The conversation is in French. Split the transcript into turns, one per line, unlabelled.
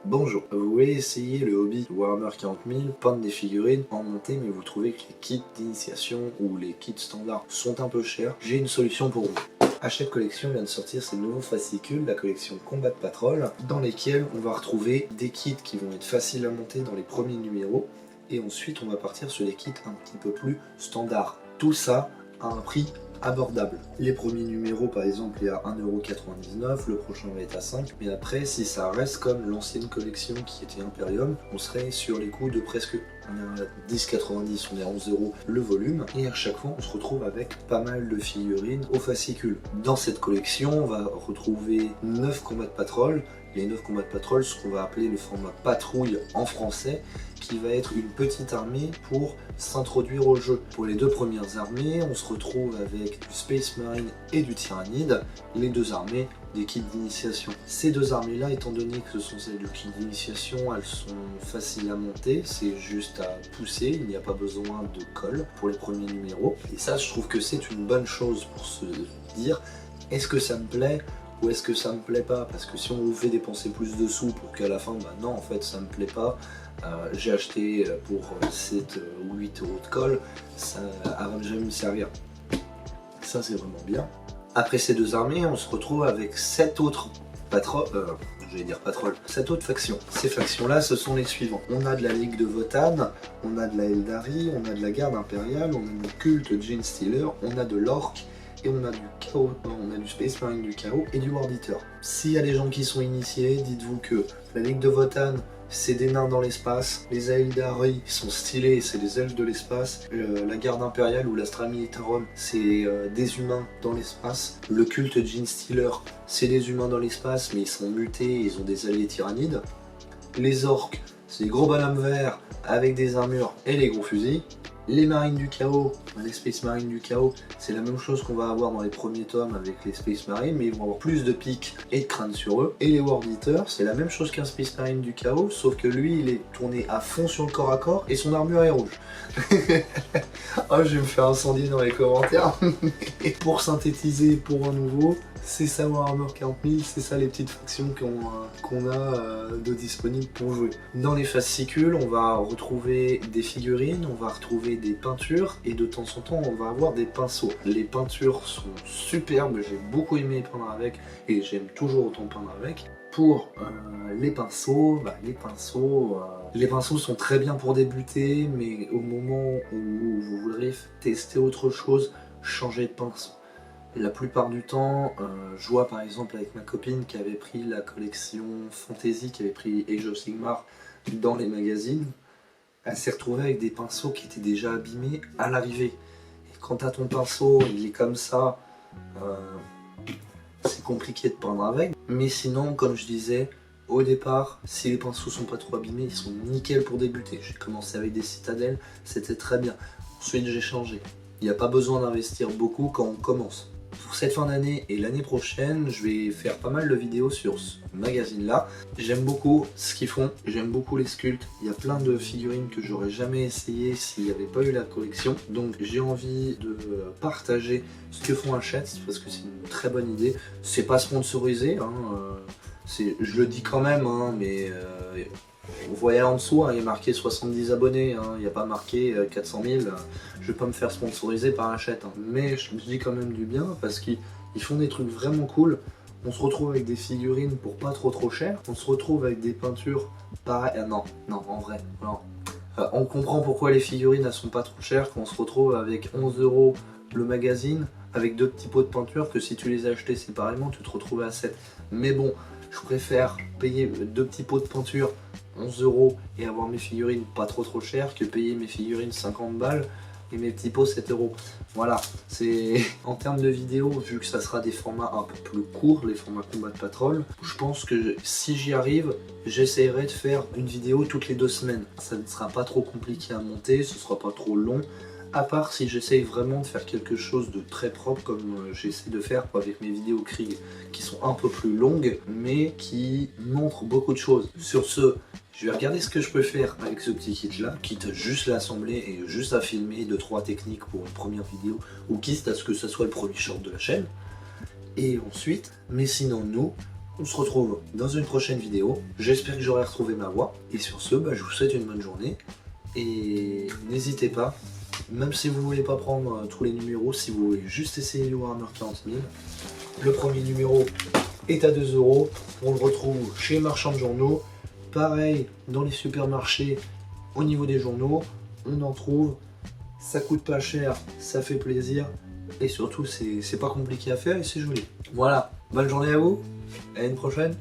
Bonjour, vous voulez essayer le hobby Warhammer 40 000, peindre des figurines en montée, mais vous trouvez que les kits d'initiation ou les kits standards sont un peu chers? J'ai une solution pour vous. Hachette Collection vient de sortir ses nouveaux fascicules, la collection Combat Patrol, dans lesquels on va retrouver des kits qui vont être faciles à monter dans les premiers numéros, et ensuite on va partir sur les kits un petit peu plus standards. Tout ça à un prix abordable. Les premiers numéros par exemple il y a 1,99€, le prochain va être à 5, mais après si ça reste comme l'ancienne collection qui était Imperium, on serait sur les coûts de presque 10,90€, on est à 11€ le volume, et à chaque fois on se retrouve avec pas mal de figurines au fascicule. Dans cette collection on va retrouver 9 combats de patrol, les 9 combats de patrol, ce qu'on va appeler le format patrouille en français, qui va être une petite armée pour s'introduire au jeu. Pour les deux premières armées, on se retrouve avec du Space Marine et du Tyrannide, les deux armées des kits d'initiation. Ces deux armées-là, étant donné que ce sont celles de kits d'initiation, elles sont faciles à monter, c'est juste à pousser, il n'y a pas besoin de colle pour les premiers numéros. Et ça, je trouve que c'est une bonne chose pour se dire, est-ce que ça me plaît ? Ou est-ce que ça me plaît pas? Parce que si on vous fait dépenser plus de sous pour qu'à la fin, bah non, en fait, ça me plaît pas. J'ai acheté pour 7 ou 8€ de colle, ça va jamais me servir. Ça, c'est vraiment bien. Après ces deux armées, on se retrouve avec 7 autres cette autre faction. Ces factions-là, ce sont les suivants. On a de la Ligue de Votann, on a de la Eldari, on a de la Garde Impériale, on a du culte Genestealer, on a de l'Orc, et on a du chaos, on a du Space Marine du chaos et du War Eater. S'il y a des gens qui sont initiés, dites-vous que la Ligue de Votann, c'est des nains dans l'espace, les Aeldari sont stylés, c'est des elfes de l'espace, la garde impériale ou l'Astra Militarum, c'est des humains dans l'espace, le culte Genestealer, c'est des humains dans l'espace, mais ils sont mutés, ils ont des alliés tyrannides, les orques, c'est des gros bonhommes verts avec des armures et des gros fusils. Les marines du chaos, les Space Marines du chaos, c'est la même chose qu'on va avoir dans les premiers tomes avec les Space Marines, mais ils vont avoir plus de pics et de crânes sur eux. Et les War Eaters, c'est la même chose qu'un Space Marine du chaos, sauf que lui, il est tourné à fond sur le corps à corps et son armure est rouge. Oh, je vais me faire incendier dans les commentaires. Et pour synthétiser pour un nouveau, c'est ça Warhammer 40 000, c'est ça les petites factions qu'on a de disponibles pour jouer. Dans les fascicules, on va retrouver des figurines, on va retrouver des peintures, et de temps en temps, on va avoir des pinceaux. Les peintures sont superbes, j'ai beaucoup aimé peindre avec, et j'aime toujours autant peindre avec. Pour les pinceaux, les pinceaux sont très bien pour débuter, mais au moment où vous voudrez tester autre chose, changez de pinceau. La plupart du temps, je vois par exemple avec ma copine qui avait pris la collection Fantasy, qui avait pris Age of Sigmar dans les magazines, elle s'est retrouvée avec des pinceaux qui étaient déjà abîmés à l'arrivée. Et quand t'as ton pinceau, il est comme ça, c'est compliqué de peindre avec. Mais sinon, comme je disais, au départ, si les pinceaux sont pas trop abîmés, ils sont nickel pour débuter. J'ai commencé avec des citadelles, c'était très bien. Ensuite j'ai changé. Il n'y a pas besoin d'investir beaucoup quand on commence. Pour cette fin d'année et l'année prochaine, je vais faire pas mal de vidéos sur ce magazine-là. J'aime beaucoup ce qu'ils font, j'aime beaucoup les sculptes. Il y a plein de figurines que j'aurais jamais essayé s'il n'y avait pas eu la collection. Donc j'ai envie de partager ce que font Hachette, parce que c'est une très bonne idée. C'est pas sponsorisé, hein, je le dis quand même, hein, mais vous voyez en dessous, hein, il y a marqué 70 abonnés, hein, il n'y a pas marqué 400 000. Je vais pas me faire sponsoriser par Hachette, hein. Mais je dis quand même du bien parce qu'ils font des trucs vraiment cool. On se retrouve avec des figurines pour pas trop cher. On se retrouve avec des peintures pareil. Non, en vrai, non. On comprend pourquoi les figurines elles sont pas trop chères quand on se retrouve avec 11€ le magazine avec deux petits pots de peinture que si tu les as achetés séparément tu te retrouves à 7. Mais bon, je préfère payer deux petits pots de peinture 11€ et avoir mes figurines pas trop chères que payer mes figurines 50 balles et mes petits pots 7€. Voilà, c'est en termes de vidéo, vu que ça sera des formats un peu plus courts, les formats combat de patrol, je pense que si j'y arrive, j'essaierai de faire une vidéo toutes les 2 semaines. Ça ne sera pas trop compliqué à monter, ce sera pas trop long. À part si j'essaye vraiment de faire quelque chose de très propre comme j'essaie de faire avec mes vidéos Krieg qui sont un peu plus longues mais qui montrent beaucoup de choses. Sur ce, je vais regarder ce que je peux faire avec ce petit kit là, quitte à juste l'assembler et juste à filmer 2-3 techniques pour une première vidéo ou quitte à ce que ça soit le premier short de la chaîne. Et ensuite, mais sinon nous, On se retrouve dans une prochaine vidéo. J'espère que j'aurai retrouvé ma voix. Et sur ce, je vous souhaite une bonne journée. Et n'hésitez pas, même si vous voulez pas prendre tous les numéros, si vous voulez juste essayer le Warhammer 40 000, le premier numéro est à 2 €. On le retrouve chez les marchands de journaux. Pareil, dans les supermarchés, au niveau des journaux, on en trouve. Ça coûte pas cher, ça fait plaisir. Et surtout, c'est pas compliqué à faire et c'est joli. Voilà, bonne journée à vous. À une prochaine.